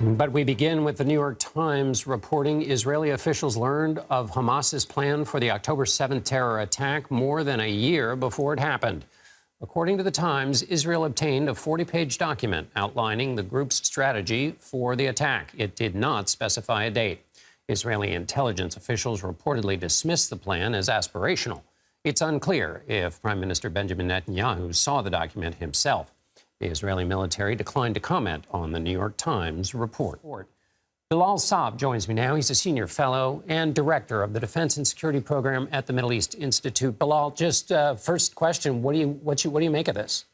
But we begin with the New York Times reporting Israeli officials learned of Hamas's plan for the October 7th terror attack more than a year before it happened. According to the Times, Israel obtained a 40-page document outlining the group's strategy for the attack. It did not specify a date. Israeli intelligence officials reportedly dismissed the plan as aspirational. It's unclear if Prime Minister Benjamin Netanyahu saw the document himself. The Israeli military declined to comment on the New York Times report. Bilal Saab joins me now. He's a senior fellow and director of the Defense and Security Program at the Middle East Institute. Bilal, just first question: what do you make of this?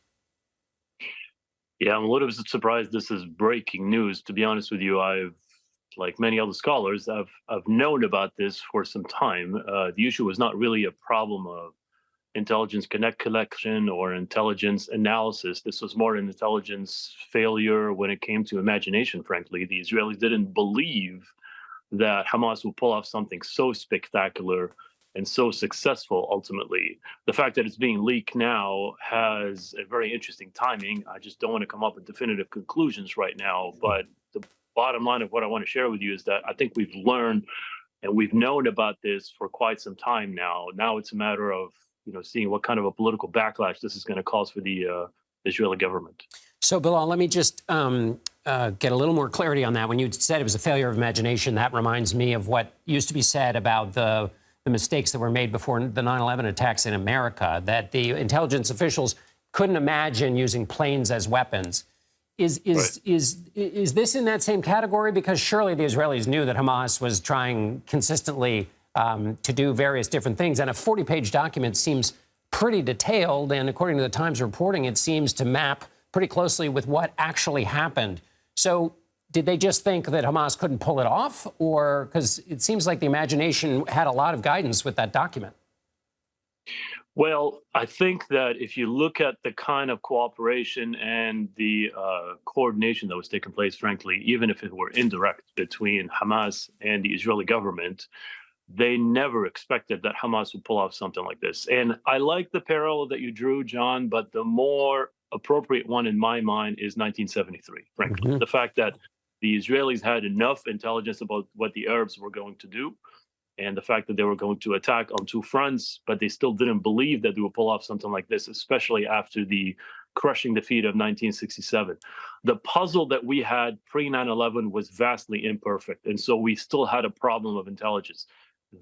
Yeah, I'm a little bit surprised this is breaking news. To be honest with you, like many other scholars, I've known about this for some time. The issue was not really a problem of intelligence collection or intelligence analysis. This was more an intelligence failure when it came to imagination, frankly. The Israelis didn't believe that Hamas would pull off something so spectacular and so successful ultimately. The fact that it's being leaked now has a very interesting timing. I just don't want to come up with definitive conclusions right now. But the bottom line of what I want to share with you is that I think we've learned and we've known about this for quite some time now. Now it's a matter of seeing what kind of a political backlash this is going to cause for the Israeli government. So, Bilal, let me just get a little more clarity on that. When you said it was a failure of imagination, that reminds me of what used to be said about the mistakes that were made before the 9/11 attacks in America, that the intelligence officials couldn't imagine using planes as weapons. Is this in that same category? Because surely the Israelis knew that Hamas was trying consistently to do various different things. And a 40-page document seems pretty detailed. And according to the Times reporting, it seems to map pretty closely with what actually happened. So did they just think that Hamas couldn't pull it off? Or because it seems like the imagination had a lot of guidance with that document. Well, I think that if you look at the kind of cooperation and the coordination that was taking place, frankly, even if it were indirect between Hamas and the Israeli government, they never expected that Hamas would pull off something like this. And I like the parallel that you drew, John, but the more appropriate one in my mind is 1973, frankly. Mm-hmm. The fact that the Israelis had enough intelligence about what the Arabs were going to do and the fact that they were going to attack on two fronts, but they still didn't believe that they would pull off something like this, especially after the crushing defeat of 1967. The puzzle that we had pre 9/11 was vastly imperfect. And so we still had a problem of intelligence.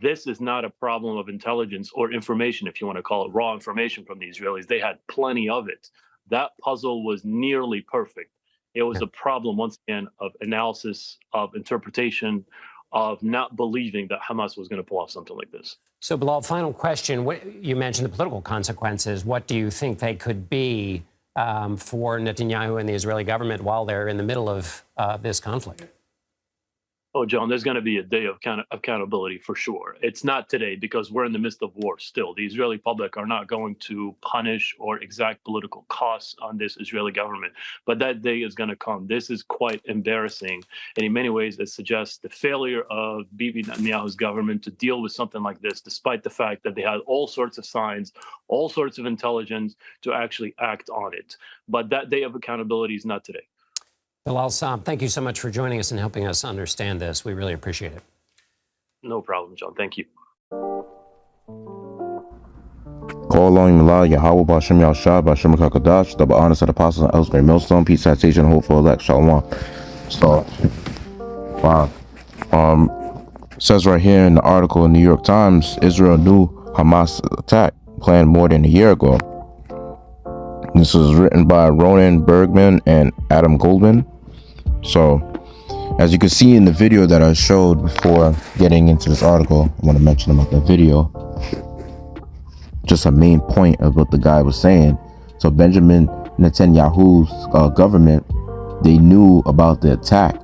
This is not a problem of intelligence or information, if you want to call it raw information from the Israelis. They had plenty of it. That puzzle was nearly perfect. It was a problem, once again, of analysis, of interpretation, of not believing that Hamas was going to pull off something like this. So, Bilal, final question. You mentioned the political consequences. What do you think they could be for Netanyahu and the Israeli government while they're in the middle of this conflict? Oh, John, there's going to be a day of accountability for sure. It's not today because we're in the midst of war still. The Israeli public are not going to punish or exact political costs on this Israeli government. But that day is going to come. This is quite embarrassing. And in many ways, it suggests the failure of Bibi Netanyahu's government to deal with something like this, despite the fact that they had all sorts of signs, all sorts of intelligence to actually act on it. But that day of accountability is not today. Bilal Saab, thank you so much for joining us and helping us understand this. We really appreciate it. No problem, John. Thank you. Call on Mallah, Yahweh, Bashem, Yasharahla, Bashem, Kakadash, double honors of the apostles and elsewhere, millstone, peace, citation, hope for elect, Shalom. So, wow. Says right here in the article in the New York Times, Israel knew Hamas attack planned more than a year ago. This was written by Ronan Bergman and Adam Goldman. So, as you can see in the video that I showed before getting into this article, I want to mention about that video. Just a main point of what the guy was saying. So, Benjamin Netanyahu's government, they knew about the attack,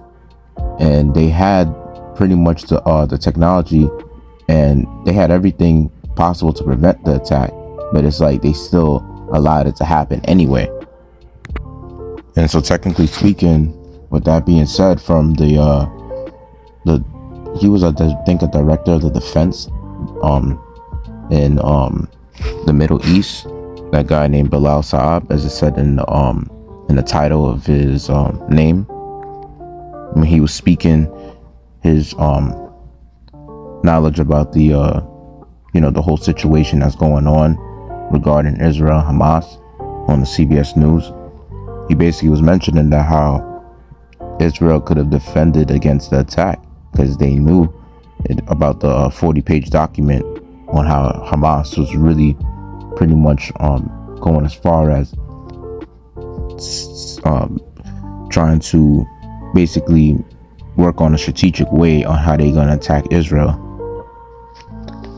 and they had pretty much the technology, and they had everything possible to prevent the attack. But it's like they still allowed it to happen anyway. And so, technically speaking, with that being said, from he was I think a director of the defense in the Middle East, that guy named Bilal Saab, as it said in the title of his name. when he was speaking his knowledge about the the whole situation that's going on regarding Israel Hamas on the CBS News. He basically was mentioning that how Israel could have defended against the attack because they knew about the 40-page document on how Hamas was really pretty much going as far as trying to basically work on a strategic way on how they're going to attack Israel.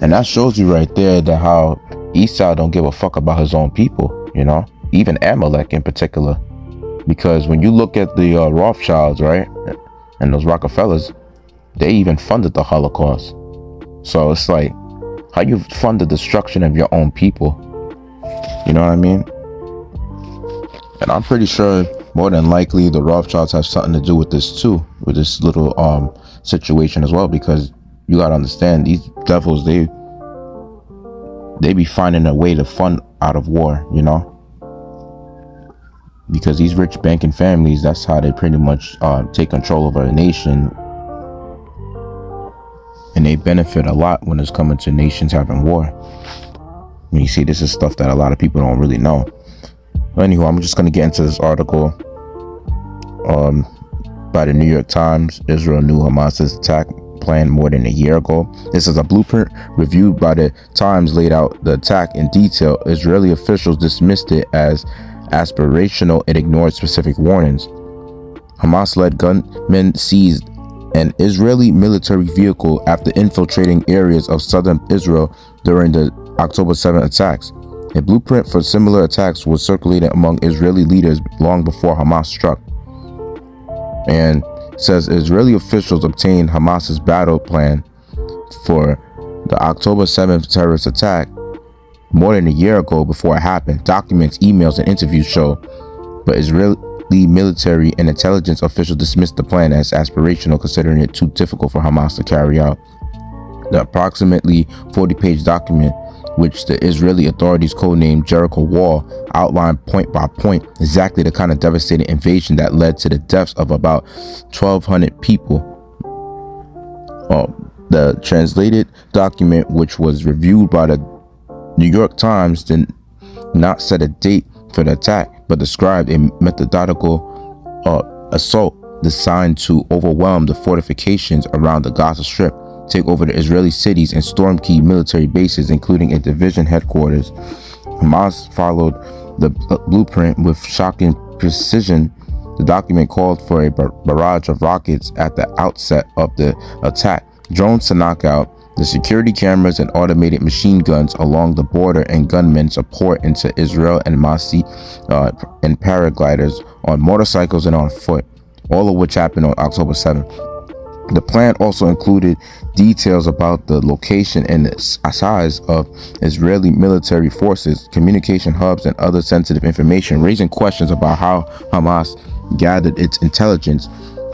And that shows you right there that how Esau don't give a fuck about his own people, even Amalek in particular. Because when you look at the Rothschilds, right, and those Rockefellers, they even funded the Holocaust. So it's like, how you fund the destruction of your own people? You know what I mean? And I'm pretty sure more than likely the Rothschilds have something to do with this too, with this little situation as well, because you gotta understand, these devils, they be finding a way to fund out of war, because these rich banking families, that's how they pretty much take control over a nation, and they benefit a lot when it's coming to nations having war. You see, this is stuff that a lot of people don't really know. But anyway, I'm just going to get into this article by the New York Times. Israel knew Hamas's attack plan more than a year ago. This is a blueprint reviewed by the Times laid out the attack in detail. Israeli officials dismissed it as aspirational and ignored specific warnings. Hamas-led gunmen seized an Israeli military vehicle after infiltrating areas of southern Israel during the October 7 attacks. A blueprint for similar attacks was circulated among Israeli leaders long before Hamas struck. And says Israeli officials obtained Hamas's battle plan for the October 7th terrorist attack more than a year ago before it happened. Documents, emails, and interviews show, but Israeli military and intelligence officials dismissed the plan as aspirational, considering it too difficult for Hamas to carry out. The approximately 40-page document, which the Israeli authorities codenamed Jericho Wall, outlined point by point exactly the kind of devastating invasion that led to the deaths of about 1,200 people. The translated document, which was reviewed by the New York Times, did not set a date for the attack, but described a methodical assault designed to overwhelm the fortifications around the Gaza Strip, take over the Israeli cities, and storm key military bases, including a division headquarters. Hamas followed the blueprint with shocking precision. The document called for a barrage of rockets at the outset of the attack, drones to knock out the security cameras and automated machine guns along the border, and gunmen to pour into Israel and Masi and paragliders on motorcycles and on foot, all of which happened on October 7th. The plan also included details about the location and the size of Israeli military forces, communication hubs, and other sensitive information, raising questions about how Hamas gathered its intelligence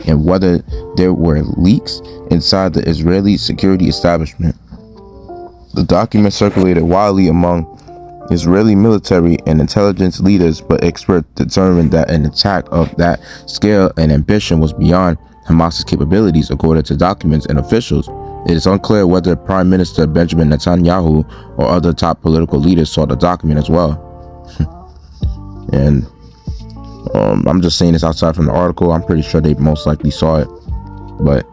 and whether there were leaks inside the Israeli security establishment. The document circulated widely among Israeli military and intelligence leaders, but experts determined that an attack of that scale and ambition was beyond Hamas's capabilities, according to documents and officials. It is unclear whether Prime Minister Benjamin Netanyahu or other top political leaders saw the document as well. And I'm just saying this outside from the article. I'm pretty sure they most likely saw it. But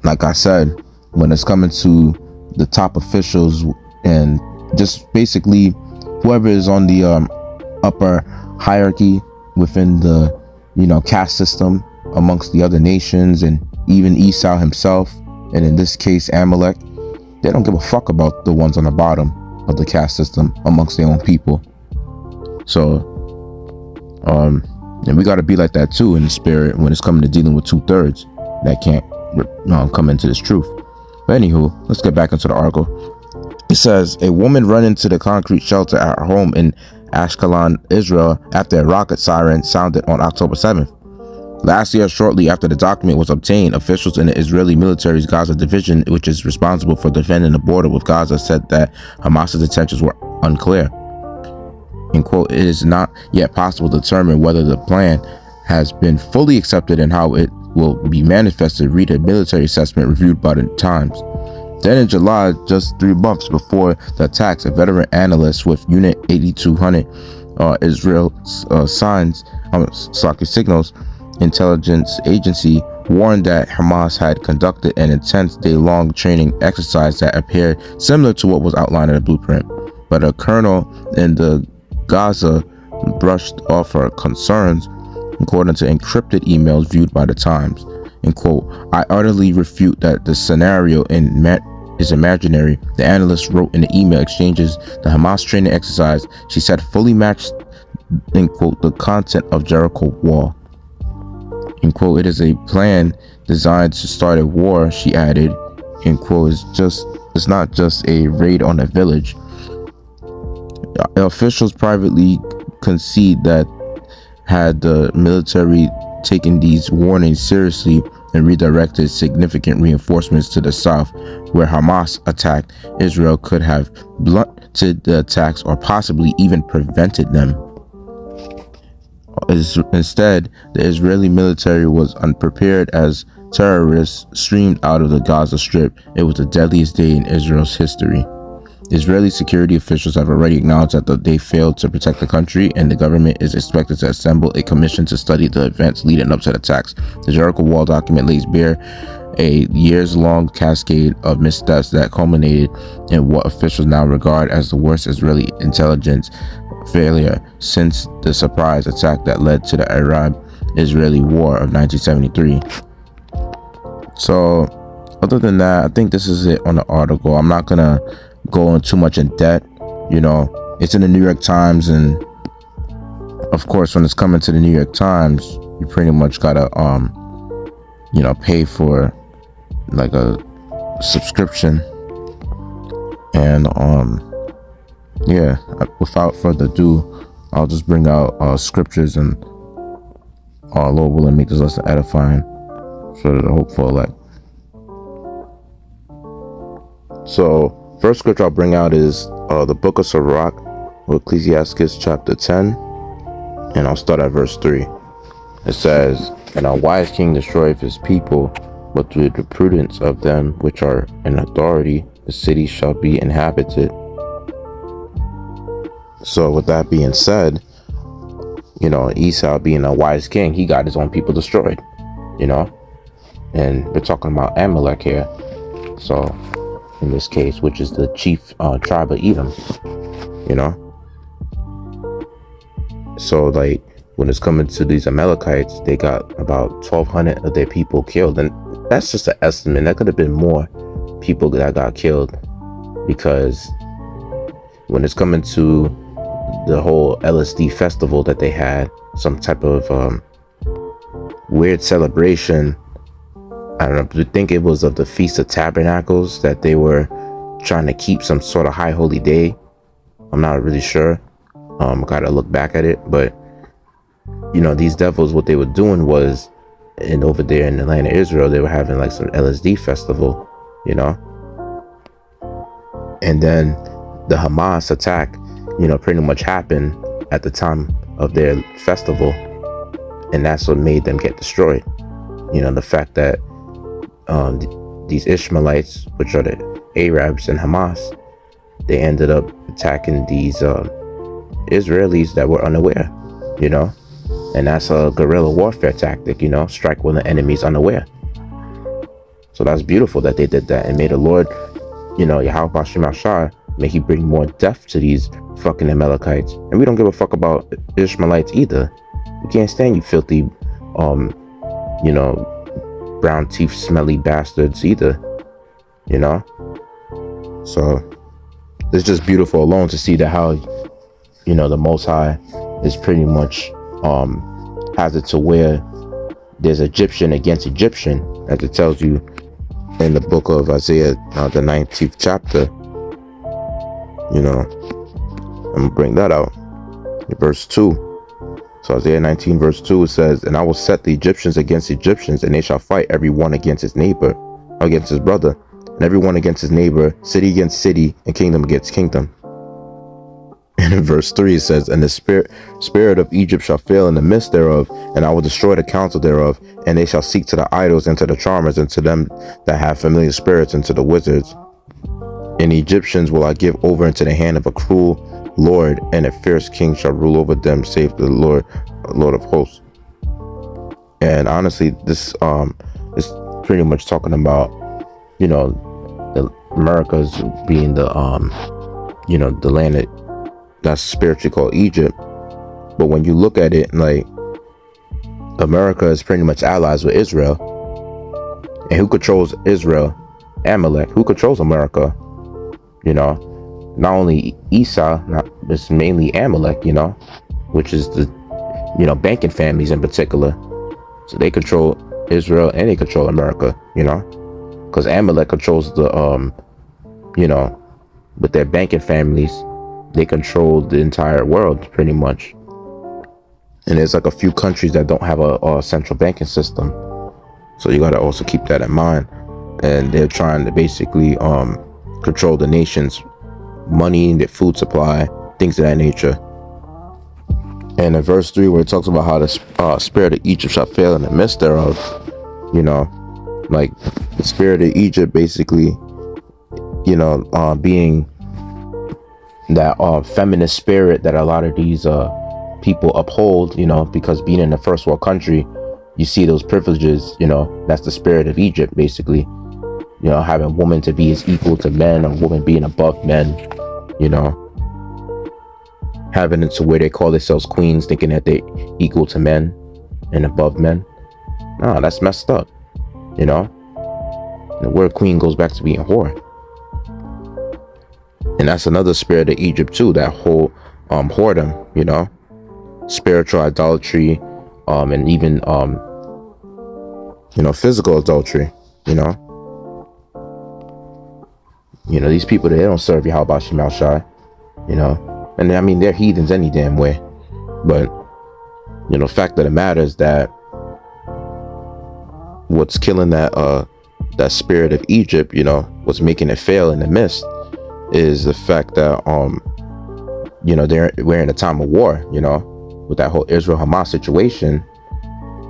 like I said, when it's coming to the top officials and just basically whoever is on the upper hierarchy within the caste system amongst the other nations, and even Esau himself, and in this case Amalek, they don't give a fuck about the ones on the bottom of the caste system amongst their own people. So and we got to be like that too in the spirit when it's coming to dealing with 2/3 that can't come into this truth. But anywho, let's get back into the article. It says a woman run into the concrete shelter at her home in Ashkelon, Israel, after a rocket siren sounded on October 7th. Last year, shortly after the document was obtained, officials in the Israeli military's Gaza division, which is responsible for defending the border with Gaza, said that Hamas's intentions were unclear. In quote, it is not yet possible to determine whether the plan has been fully accepted and how it will be manifested. Read a military assessment reviewed by the Times. Then in July, just 3 months before the attacks, a veteran analyst with Unit 8200 Israel Signals intelligence agency warned that Hamas had conducted an intense day-long training exercise that appeared similar to what was outlined in the blueprint. But a colonel in the Gaza brushed off her concerns, according to encrypted emails viewed by the Times. And quote, "I utterly refute that the scenario is imaginary," the analyst wrote in the email exchanges. The Hamas training exercise, she said, fully matched, in quote, the content of Jericho Wall. In quote, "It is a plan designed to start a war," she added. In quote, it's not just a raid on a village. Officials privately concede that had the military taken these warnings seriously and redirected significant reinforcements to the south where Hamas attacked, Israel could have blunted the attacks or possibly even prevented them. Instead, the Israeli military was unprepared as terrorists streamed out of the Gaza Strip. It was the deadliest day in Israel's history. Israeli security officials have already acknowledged that they failed to protect the country, and the government is expected to assemble a commission to study the events leading up to the attacks. The Jericho Wall document lays bare a years-long cascade of missteps that culminated in what officials now regard as the worst Israeli intelligence failure since the surprise attack that led to the Arab-Israeli War of 1973. So, other than that, I think this is it on the article. I'm not gonna go in too much in depth. It's in the New York Times, and of course when it's coming to the New York Times, you pretty much gotta pay for like a subscription. And without further ado, I'll just bring out scriptures, and Lord willing, make this lesson edifying for the hopeful elect. So first scripture I'll bring out is the book of Sirach, or Ecclesiastes chapter 10, and I'll start at verse 3. It says, "And a wise king destroyeth his people, but through the prudence of them which are in authority, the city shall be inhabited." So with that being said, Esau being a wise king, he got his own people destroyed, and we're talking about Amalek here. So in this case, which is the chief tribe of Edom, So like when it's coming to these Amalekites, they got about 1,200 of their people killed, and that's just an estimate. That could have been more people that got killed, because when it's coming to the whole LSD festival that they had, some type of weird celebration. I don't know, I think it was of the Feast of Tabernacles that they were trying to keep some sort of high holy day. I'm not really sure. Gotta look back at it. But, these devils, what they were doing was, and over there in the land of Israel, they were having like some LSD festival, And then the Hamas attack, pretty much happened at the time of their festival. And that's what made them get destroyed. The fact that these Ishmaelites, which are the Arabs and Hamas, they ended up attacking these Israelis that were unaware, and that's a guerrilla warfare tactic, strike when the enemy's unaware. So that's beautiful that they did that, and may the Lord, Yahweh Bashem Ashar, may he bring more death to these fucking Amalekites. And we don't give a fuck about Ishmaelites either. We can't stand you filthy, brown teeth, smelly bastards either, So it's just beautiful alone to see that how, the Most High is pretty much has it to where there's Egyptian against Egyptian, as it tells you in the book of Isaiah, the 19th chapter. I'm gonna bring that out in verse 2. So Isaiah 19 verse 2, it says, "And I will set the Egyptians against Egyptians, and they shall fight every one against his neighbor, against his brother, and every one against his neighbor, city against city, and kingdom against kingdom." And in verse 3 it says, and the spirit of Egypt shall fail in the midst thereof, and I will destroy the counsel thereof, and they shall seek to the idols and to the charmers and to them that have familiar spirits and to the wizards. And the Egyptians will I give over into the hand of a cruel lord, and a fierce king shall rule over them, save the Lord of hosts. And honestly, this is pretty much talking about, the Americas being the the land that's spiritually called Egypt. But when you look at it, like, America is pretty much allies with Israel. And who controls Israel? Amalek. Who controls America? Not only Esau, it's mainly Amalek, which is the, banking families in particular. So they control Israel and they control America, because Amalek controls the, with their banking families, they control the entire world pretty much. And there's like a few countries that don't have a central banking system. So you got to also keep that in mind. And they're trying to basically control the nation's money, their food supply, things of that nature. And in verse 3, where it talks about how the spirit of Egypt shall fail in the midst thereof, like the spirit of Egypt basically, being that feminist spirit that a lot of these people uphold, because being in a first world country, you see those privileges, that's the spirit of Egypt, basically. Having women to be as equal to men, or women being above men, having it to where they call themselves queens, thinking that they're equal to men and above men. No, that's messed up. The word queen goes back to being whore. And that's another spirit of Egypt too, that whole whoredom, spiritual idolatry, and even physical adultery, these people, they don't serve Yahweh Shem Al Shai, and I mean, they're heathens any damn way. But fact of the matter is that what's killing that spirit of Egypt, what's making it fail in the midst, is the fact that we're in a time of war, with that whole Israel Hamas situation.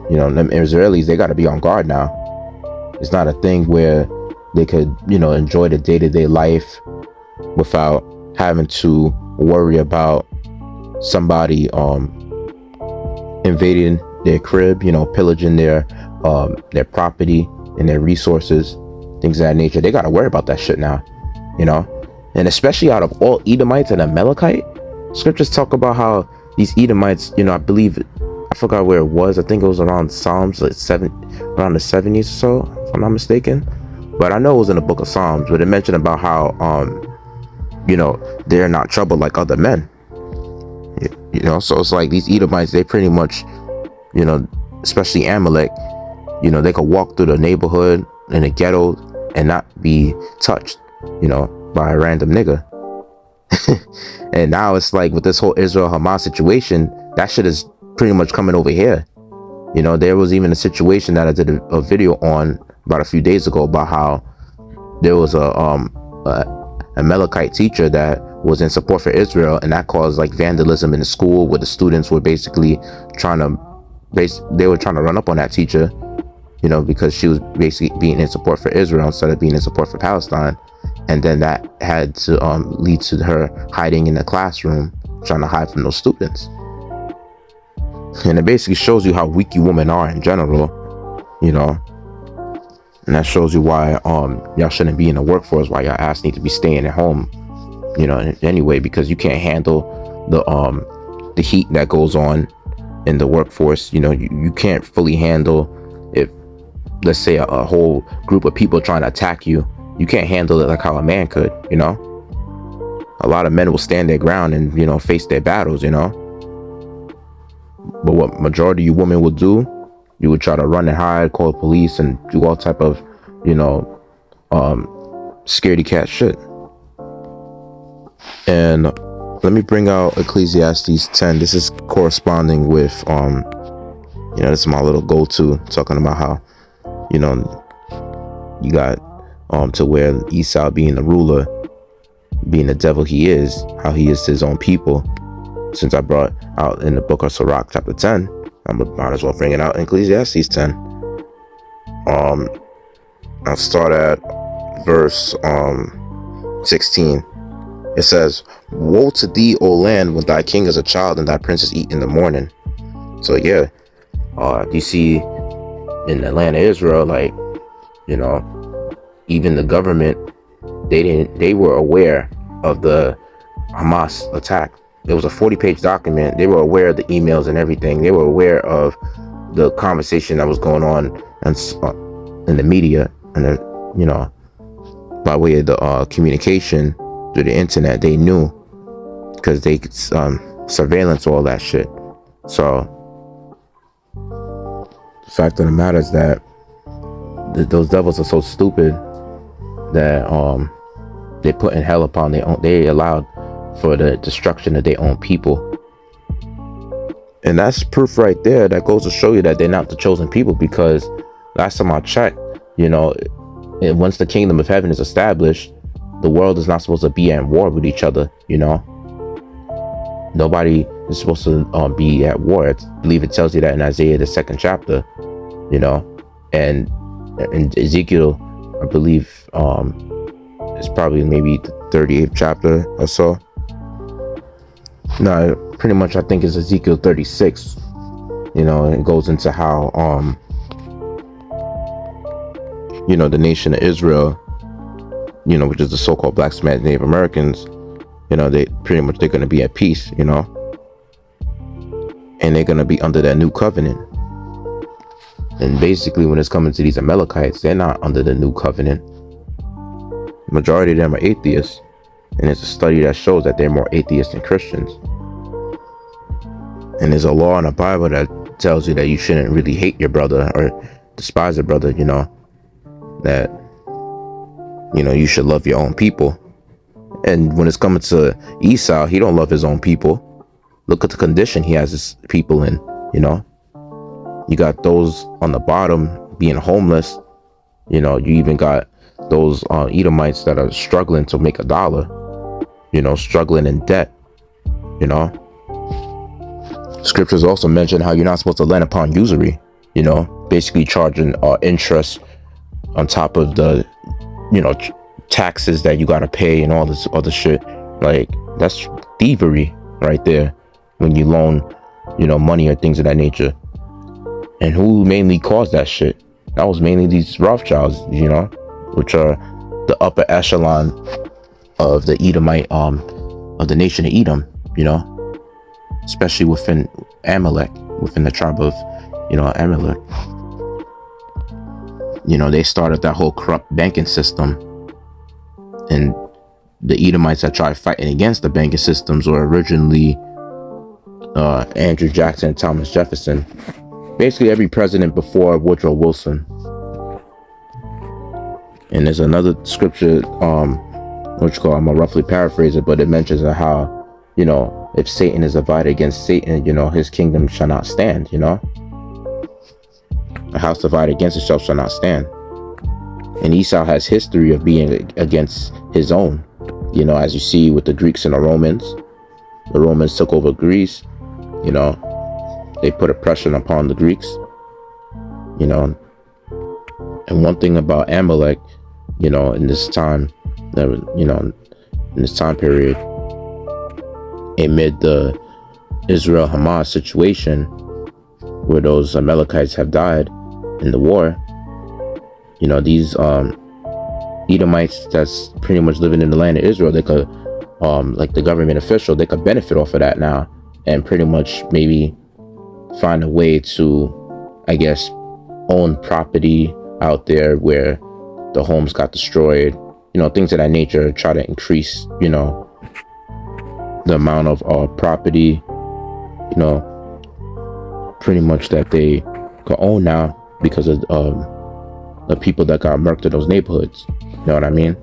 Them Israelis, they got to be on guard now. It's not a thing where they could enjoy the day-to-day life without having to worry about somebody invading their crib, pillaging their property and their resources, things of that nature. They got to worry about that shit now, and especially out of all Edomites and Amalekite, scriptures talk about how these Edomites, I believe, I forgot where it was. I think it was around Psalms, like around the 70s or so, if I'm not mistaken. But I know it was in the book of Psalms, but it mentioned about how, they're not troubled like other men. So it's like these Edomites, they pretty much, especially Amalek, they could walk through the neighborhood in a ghetto and not be touched, by a random nigga. And now it's like with this whole Israel Hamas situation, that shit is pretty much coming over here. There was even a situation that I did a video on about a few days ago about how there was a Amalekite teacher that was in support for Israel, and that caused like vandalism in the school, where the students were basically trying to run up on that teacher, because she was basically being in support for Israel instead of being in support for Palestine. And then that had to lead to her hiding in the classroom, trying to hide from those students. And it basically shows you how weak you women are in general, and that shows you why y'all shouldn't be in the workforce, why y'all ass need to be staying at home, anyway, because you can't handle the heat that goes on in the workforce. You can't fully handle if, let's say, a whole group of people trying to attack you. You can't handle it like how a man could, A lot of men will stand their ground and, face their battles, But what majority of you women will do, you would try to run and hide, call the police, and do all type of, scaredy cat shit. And let me bring out Ecclesiastes 10. This is corresponding with, this is my little go-to, talking about how, you got to where Esau being the ruler, being the devil he is, how he is to his own people. Since I brought out in the book of Sirach chapter 10, I might as well bring it out in Ecclesiastes 10. I'll start at verse 16. It says, "Woe to thee, O land, when thy king is a child and thy princes eat in the morning." So yeah, you see in the land of Israel, like, even the government, they were aware of the Hamas attack. It was a 40-page document. They were aware of the emails and everything. They were aware of the conversation that was going on in the media, and by way of the communication through the internet. They knew, because they could surveillance all that shit. So the fact of the matter is that those devils are so stupid that they put in hell upon their own. They allowed for the destruction of their own people, and that's proof right there. That goes to show you that they're not the chosen people, because last time I checked, and once the kingdom of heaven is established, the world is not supposed to be at war with each other. Nobody is supposed to be at war. I believe it tells you that in Isaiah, the 2nd chapter, and in Ezekiel, I believe it's probably maybe the 38th chapter or so. No, pretty much I think it's Ezekiel 36. And it goes into how the nation of Israel, which is the so-called Black Spanish Native Americans, they're going to be at peace, and they're going to be under that new covenant. And basically, when it's coming to these Amalekites, they're not under the new covenant. The majority of them are atheists, and it's a study that shows that they're more atheists than Christians. And there's a law in the Bible that tells you that you shouldn't really hate your brother or despise a brother, that you should love your own people. And when it's coming to Esau, he don't love his own people. Look at the condition he has his people in. You got those on the bottom being homeless. You even got those Edomites that are struggling to make $1, struggling in debt. Scriptures also mention how you're not supposed to lend upon usury, basically charging interest on top of the taxes that you got to pay and all this other shit. Like, that's thievery right there when you loan money or things of that nature. And who mainly caused that shit? That was mainly these Rothschilds, which are the upper echelon of the Edomite, of the nation of Edom, especially within Amalek, within the tribe of Amalek. They started that whole corrupt banking system, and the Edomites that tried fighting against the banking systems were originally Andrew Jackson and Thomas Jefferson. Basically every president before Woodrow Wilson. And there's another scripture, I'm gonna roughly paraphrase it, but it mentions how, if Satan is divided against Satan, his kingdom shall not stand, A house divided against itself shall not stand. And Esau has history of being against his own, as you see with the Greeks and the Romans. The Romans took over Greece, they put oppression upon the Greeks, and one thing about Amalek, in this time, in this time period, amid the Israel-Hamas situation, where those Amalekites have died in the war, these Edomites that's pretty much living in the land of Israel, they could, like the government official, they could benefit off of that now, and pretty much maybe find a way to, I guess, own property out there where the homes got destroyed, things of that nature. Try to increase, the amount of property, pretty much that they can own now because of the people that got murked in those neighborhoods. You know what I mean?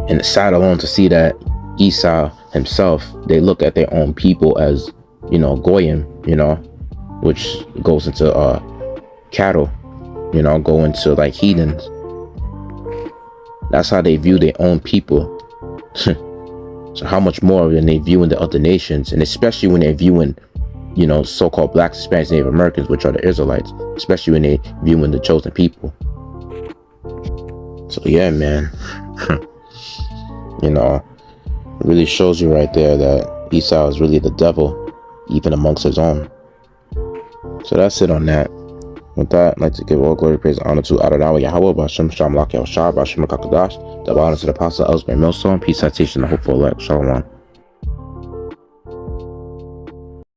And it's sad alone to see that Esau himself, they look at their own people as, goyim, which goes into cattle, go into like heathens. That's how they view their own people, So how much more when they viewing the other nations, and especially when they're viewing, you know, so-called blacks, Hispanics, Native Americans, which are the Israelites, especially when they viewing the chosen people. So yeah, man, you know, it really shows you right there that Esau is really the devil, even amongst his own. So that's it on that. With that, I'd like to give all glory, praise, and honor to Adonai Yahweh, B'Hashem Shalom Lak Yahushua, B'Hashem Kakadash, double honor to the apostle, Elsbury Millstone, peace, citation, the hopeful elect, Shalom.